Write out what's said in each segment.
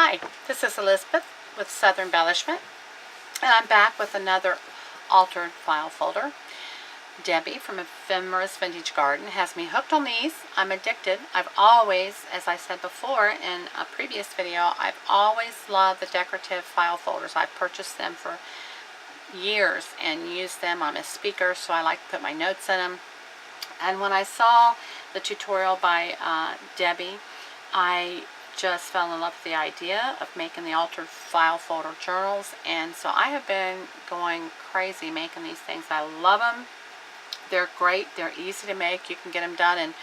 Hi, this is Elizabeth with Southern Embellishment, and I'm back with another altered file folder. Debbie from Ephemera's Vintage Garden has me hooked on these. I'm addicted. I've always, as I said before in a previous video, I've always loved the decorative file folders. I've purchased them for years and used them. I'm a speaker, so I like to put my notes in them. And when I saw the tutorial by Debbie, I just fell in love with the idea of making the altered file folder journals, and so I have been going crazy making these things. I love them. They're great. They're easy to make. You can get them done in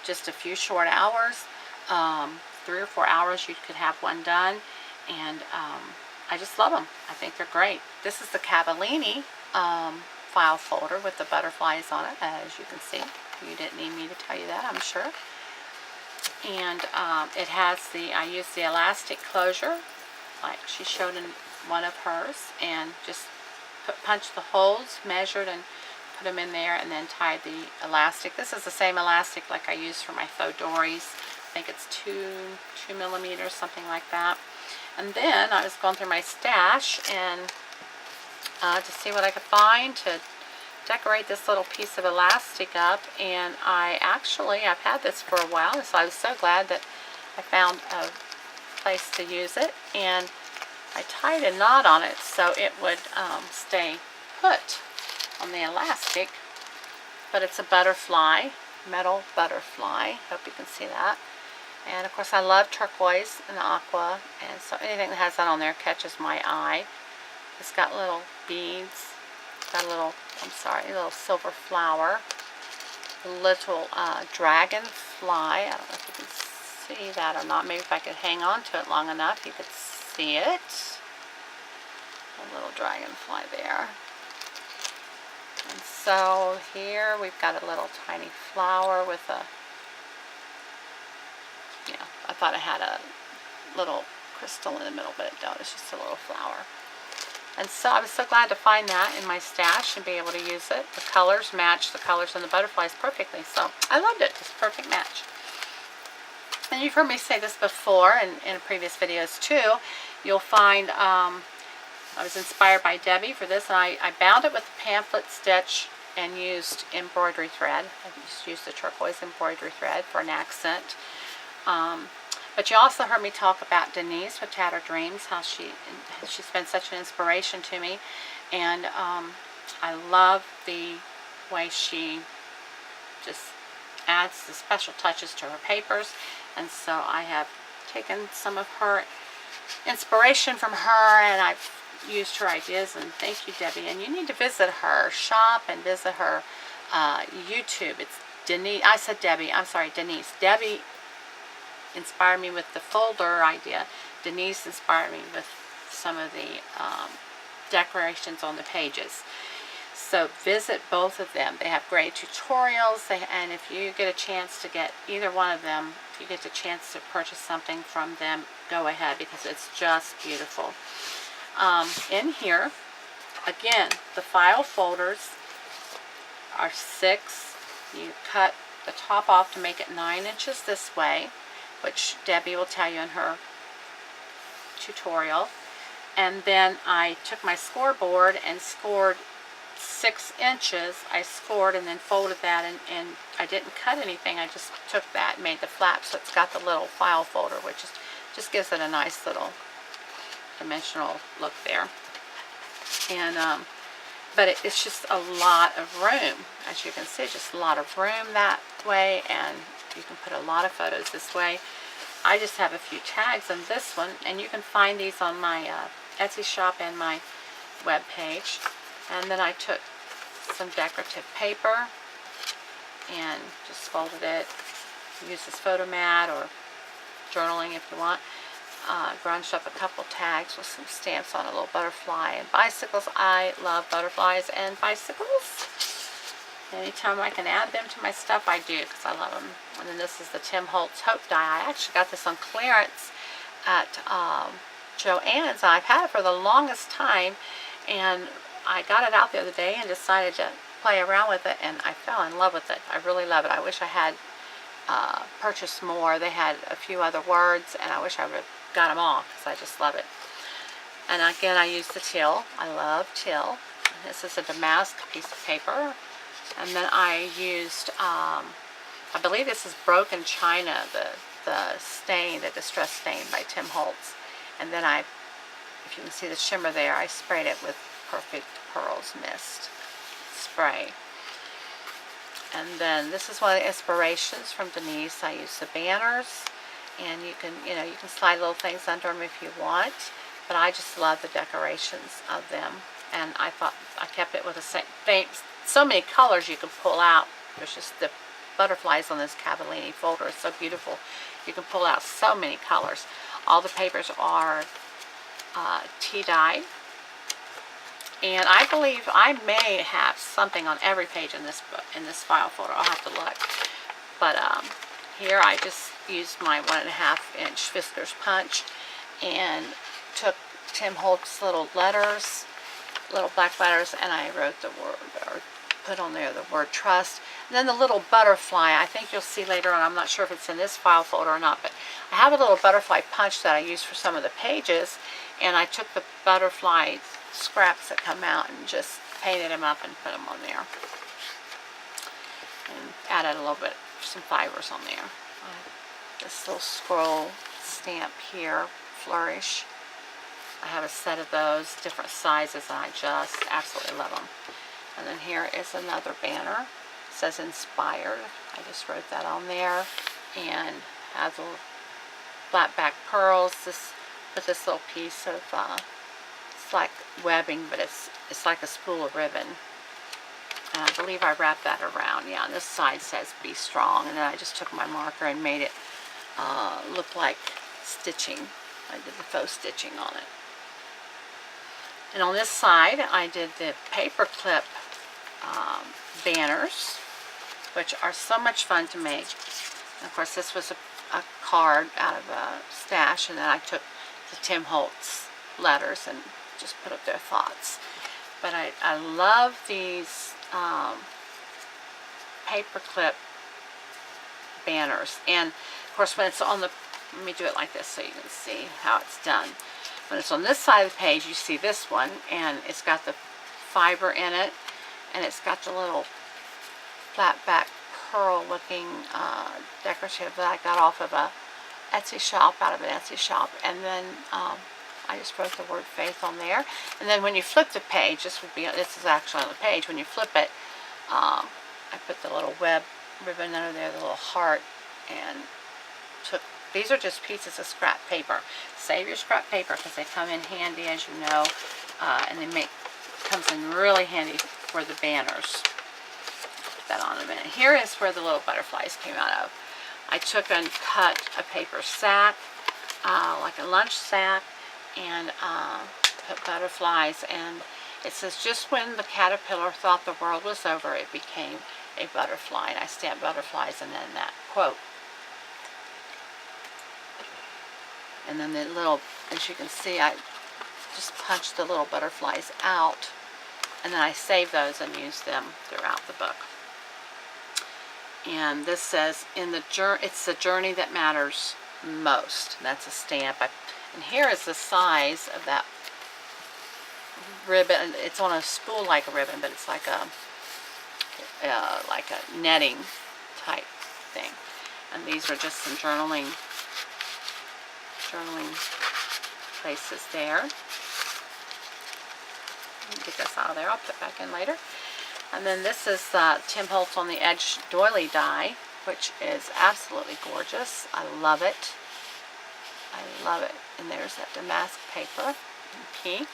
just a few short hours. 3 or 4 hours you could have one done, and I just love them. I think they're great. This is the Cavallini file folder with the butterflies on it, as you can see. You didn't need me to tell you that, I'm sure. And it has I used the elastic closure like she showed in one of hers, and just punched the holes, measured and put them in there, and then tied the elastic. This is the same elastic like I used for my faux dories. I think it's 2 millimeters, something like that. And then I was going through my stash and to see what I could find to decorate this little piece of elastic up, and I've had this for a while, so I was so glad that I found a place to use it, and I tied a knot on it so it would stay put on the elastic. But it's a butterfly, metal butterfly. Hope you can see that. And of course I love turquoise and aqua, and so anything that has that on there catches my eye. It's got little beads. Got a little, little silver flower, a little dragonfly. I don't know if you can see that or not. Maybe if I could hang on to it long enough, you could see it. A little dragonfly there. And so here we've got a little tiny flower with a, I thought it had a little crystal in the middle, but it don't. It's just a little flower. And so I was so glad to find that in my stash and be able to use it. The colors match the colors in the butterflies perfectly, so I loved it. It's a perfect match. And you've heard me say this before in previous videos too. You'll find I was inspired by Debbie for this, and I bound it with the pamphlet stitch and used embroidery thread. I just used the turquoise embroidery thread for an accent. But you also heard me talk about Denise with Tattered Dreams, how she's been such an inspiration to me, and I love the way she just adds the special touches to her papers. And so I have taken some of her inspiration from her, and I've used her ideas. And thank you, Debbie. And you need to visit her shop and visit her YouTube. It's Denise. I said Debbie. I'm sorry, Denise. Debbie inspired me with the folder idea. Denise inspired me with some of the decorations on the pages. So visit both of them. They have great tutorials, and if you get a chance to get either one of them, if you get the chance to purchase something from them, go ahead, because it's just beautiful. In here, again, the file folders are 6. You cut the top off to make it 9 inches this way, which Debbie will tell you in her tutorial. And then I took my scoreboard and scored 6 inches. I scored and then folded that, and I didn't cut anything. I just took that and made the flap, so it's got the little file folder, which just gives it a nice little dimensional look there. And but it's just a lot of room, as you can see, just a lot of room that way, and you can put a lot of photos this way. I just have a few tags on this one, and you can find these on my Etsy shop and my web page. And then I took some decorative paper and just folded it. Use this photo mat or journaling if you want. Grunged up a couple tags with some stamps on a little butterfly and bicycles. I love butterflies and bicycles. Anytime I can add them to my stuff, I do, because I love them. And then this is the Tim Holtz Hope die. I actually got this on clearance at Joann's. I've had it for the longest time, and I got it out the other day and decided to play around with it, and I fell in love with it. I really love it. I wish I had purchased more. They had a few other words, and I wish I would have got them all because I just love it. And again, I use the teal. I love teal. This is a damask piece of paper. And then I used, I believe this is Broken China, the stain, the Distress Stain by Tim Holtz. And then if you can see the shimmer there, I sprayed it with Perfect Pearls Mist spray. And then this is one of the inspirations from Denise. I use the banners, and you can slide little things under them if you want. But I just love the decorations of them, and I thought I kept it with the same thing. So many colors you can pull out. There's just the butterflies on this Cavallini folder. It's so beautiful. You can pull out so many colors. All the papers are tea dyed. And I believe I may have something on every page in this book, in this file folder. I'll have to look. But here I just used my 1.5 inch Fiskars punch and took Tim Holtz little letters, little black letters, and I wrote the word, or put on there the word trust. And then the little butterfly, I think you'll see later on, I'm not sure if it's in this file folder or not, but I have a little butterfly punch that I used for some of the pages, and I took the butterfly scraps that come out and just painted them up and put them on there. And added a little bit, some fibers on there. This little scroll stamp here, Flourish. I have a set of those, different sizes, and I just absolutely love them. And then here is another banner. It says Inspired. I just wrote that on there. And has little flat back pearls. With this little piece of, it's like webbing, but it's like a spool of ribbon. And I believe I wrapped that around. Yeah, and this side says Be Strong. And then I just took my marker and made it look like stitching. I did the faux stitching on it. And on this side, I did the paper clip banners, which are so much fun to make. And of course, this was a card out of a stash, and then I took the Tim Holtz letters and just put up their thoughts. But I love these paper clip banners. And of course, when it's on the, let me do it like this so you can see how it's done. When it's on this side of the page, you see this one, and it's got the fiber in it, and it's got the little flat back pearl looking decorative that I got off of a Etsy shop, out of an Etsy shop. And then I just wrote the word faith on there. And then when you flip the page, this is actually on the page, when you flip it, I put the little web ribbon under there, the little heart, and these are just pieces of scrap paper. Save your scrap paper because they come in handy, as you know, and comes in really handy for the banners. Put that on in a minute. Here is where the little butterflies came out of. I took and cut a paper sack, like a lunch sack, and put butterflies. And it says, just when the caterpillar thought the world was over, it became a butterfly. And I stamped butterflies and then that quote. And then the little, as you can see, I just punched the little butterflies out, and then I saved those and used them throughout the book. And this says, it's the journey that matters most. That's a stamp. And here is the size of that ribbon. It's on a spool like a ribbon, but it's like a netting type thing. And these are just some journaling places there. Get this out of there. I'll put it back in later. And then this is Tim Holtz on the Edge doily die, which is absolutely gorgeous. I love it. I love it. And there's that damask paper in pink.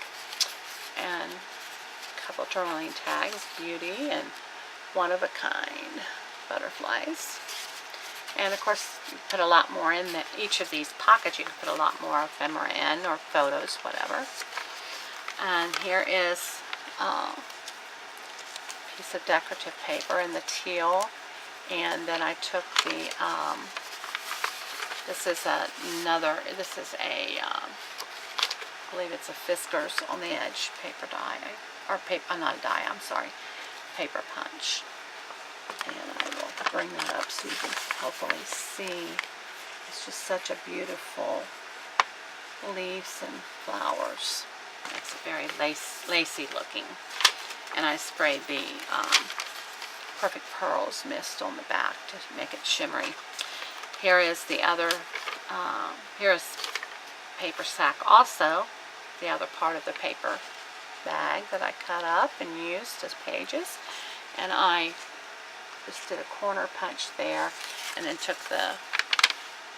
And a couple journaling tags, Beauty and One of a Kind butterflies. And of course, you put a lot more in each of these pockets. You can put a lot more ephemera in, or photos, whatever. And here is a piece of decorative paper in the teal. And then I took the, this is I believe it's a Fiskars on the Edge paper die, or not a die, I'm sorry, paper punch. And I will bring that up so you can hopefully see. It's just such a beautiful leaves and flowers. It's very lacy looking. And I sprayed the Perfect Pearls mist on the back to make it shimmery. Here is the other, here is paper sack also, the other part of the paper bag that I cut up and used as pages. And I just did a corner punch there and then took the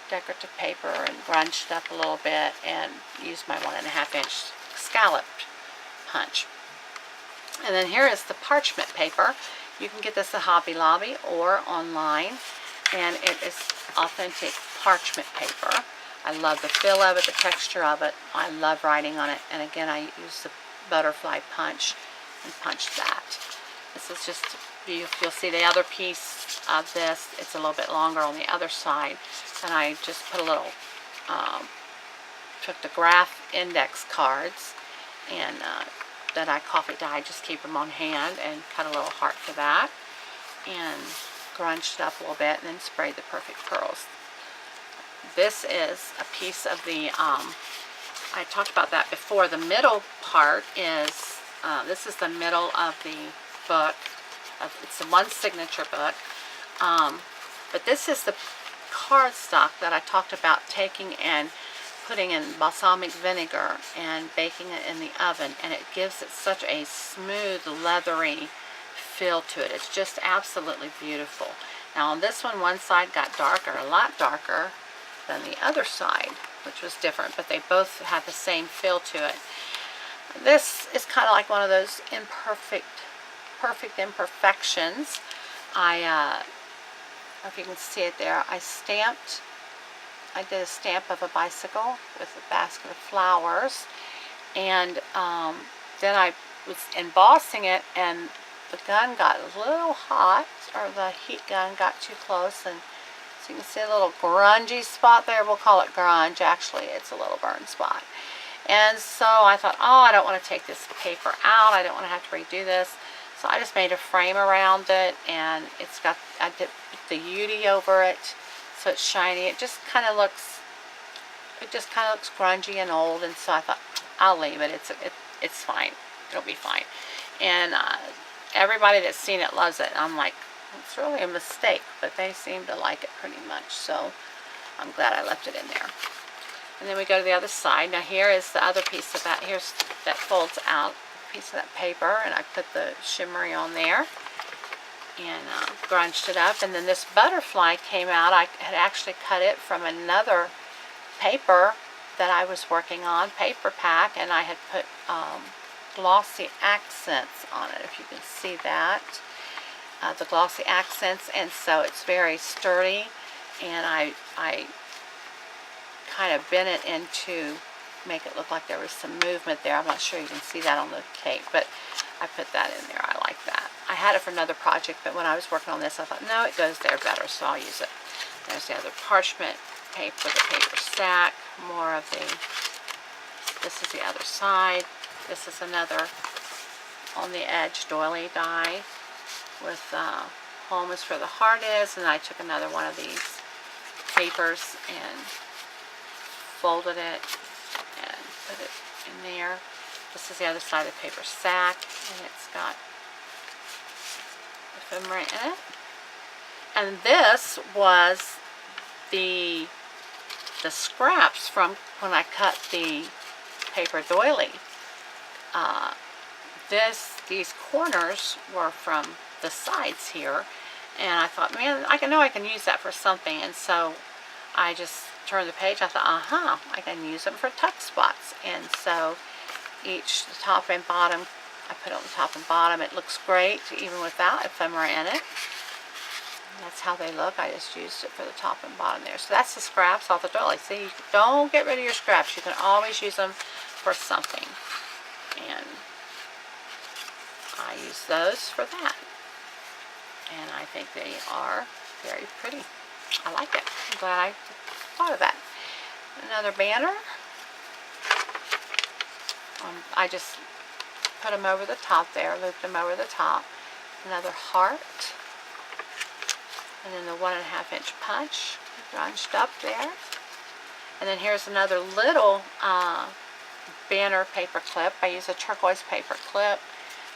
decorative paper and grunged up a little bit and used my 1.5-inch scalloped punch. And then here is the parchment paper. You can get this at Hobby Lobby or online, and it is authentic parchment paper. I love the feel of it, the texture of it. I love writing on it, and again I use the butterfly punch and punch that. This is just, you'll see the other piece of this, it's a little bit longer on the other side, and I just put a little, took the graph index cards and that I coffee dyed, just keep them on hand, and cut a little heart for that, and grunged it up a little bit, and then sprayed the Perfect Pearls. This is a piece of the, I talked about that before, the middle part is, this is the middle of the book. It's one signature book, but this is the cardstock that I talked about taking and putting in balsamic vinegar and baking it in the oven, and it gives it such a smooth, leathery feel to it. It's just absolutely beautiful. Now on this one side got darker, a lot darker than the other side, which was different, but they both have the same feel to it. This is kind of like one of those perfect imperfections. I don't know if you can see it there. I did a stamp of a bicycle with a basket of flowers, and then I was embossing it, and the gun got a little hot, or the heat gun got too close, and so you can see a little grungy spot there. We'll call it grunge. Actually, it's a little burn spot. And so I thought, oh, I don't want to take this paper out. I don't want to have to redo this. So I just made a frame around it, and it's got, I did the UD over it, so it's shiny. It just kind of looks grungy and old, and so I thought, I'll leave it. It's fine. It'll be fine. And everybody that's seen it loves it. And I'm like, it's really a mistake, but they seem to like it pretty much, so I'm glad I left it in there. And then we go to the other side. Now here is the other piece of that. Here's that folds out piece of that paper, and I put the shimmery on there and grunged it up. And then this butterfly came out. I had actually cut it from another paper that I was working on, paper pack, and I had put glossy accents on it, if you can see that. The glossy accents, and so it's very sturdy, and I kind of bent it into make it look like there was some movement there. I'm not sure you can see that on the cake, but I put that in there. I like that. I had it for another project, but when I was working on this, I thought, no, it goes there better, so I'll use it. There's the other parchment paper, the paper sack, more of the, this is the other side. This is another on the edge doily die with home is where the heart is, and I took another one of these papers and folded it and put it in there. This is the other side of the paper sack, and it's got ephemera in it. And this was the scraps from when I cut the paper doily. These corners were from the sides here, and I thought, man, I know I can use that for something. And so I just turned the page. I thought, I can use them for tuck spots. And so each, the top and bottom, I put it on the top and bottom. It looks great even without ephemera in it. And that's how they look. I just used it for the top and bottom there. So that's the scraps off the doily. See, don't get rid of your scraps. You can always use them for something. And I use those for that. And I think they are very pretty. I like it. I'm glad I thought of that. Another banner. I just put them over the top there, looped them over the top. Another heart. And then the 1.5-inch punch grunged up there. And then here's another little banner paper clip. I use a turquoise paper clip.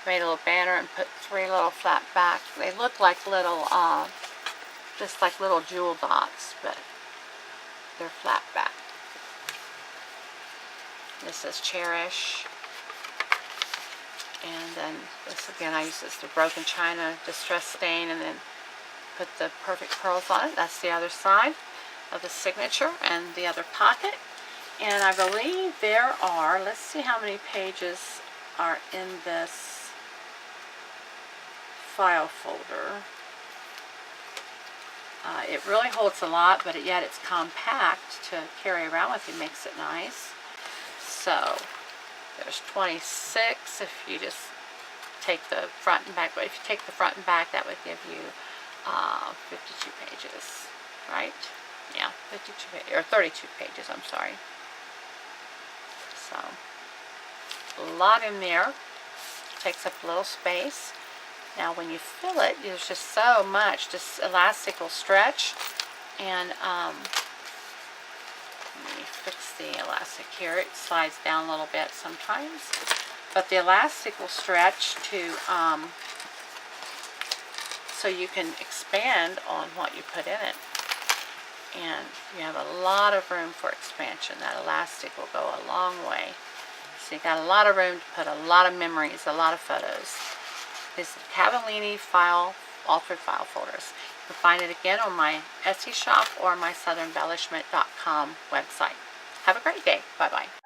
Made a little banner and put 3 little flat back. They look like little, just like little jewel dots, but they're flat back. This says Cherish. And then this again, I use this the broken china distress stain, and then put the perfect pearls on it. That's the other side of the signature and the other pocket. And I believe there are, let's see how many pages are in this file folder. It really holds a lot, but yet it's compact to carry around with you, makes it nice. So there's 26 if you just take the front and back. But if you take the front and back, that would give you 52 pages, right? Yeah, 52 pages, or 32 pages, I'm sorry. So, a lot in there. Takes up a little space. Now when you fill it, there's just so much. This elastic will stretch, and let me fix the elastic here. It slides down a little bit sometimes, but the elastic will stretch to so you can expand on what you put in it, and you have a lot of room for expansion. That elastic will go a long way. So you got a lot of room to put a lot of memories, a lot of photos. This is Cavallini altered file folders. You can find it again on my Etsy shop or my southernembellishment.com website. Have a great day. Bye-bye.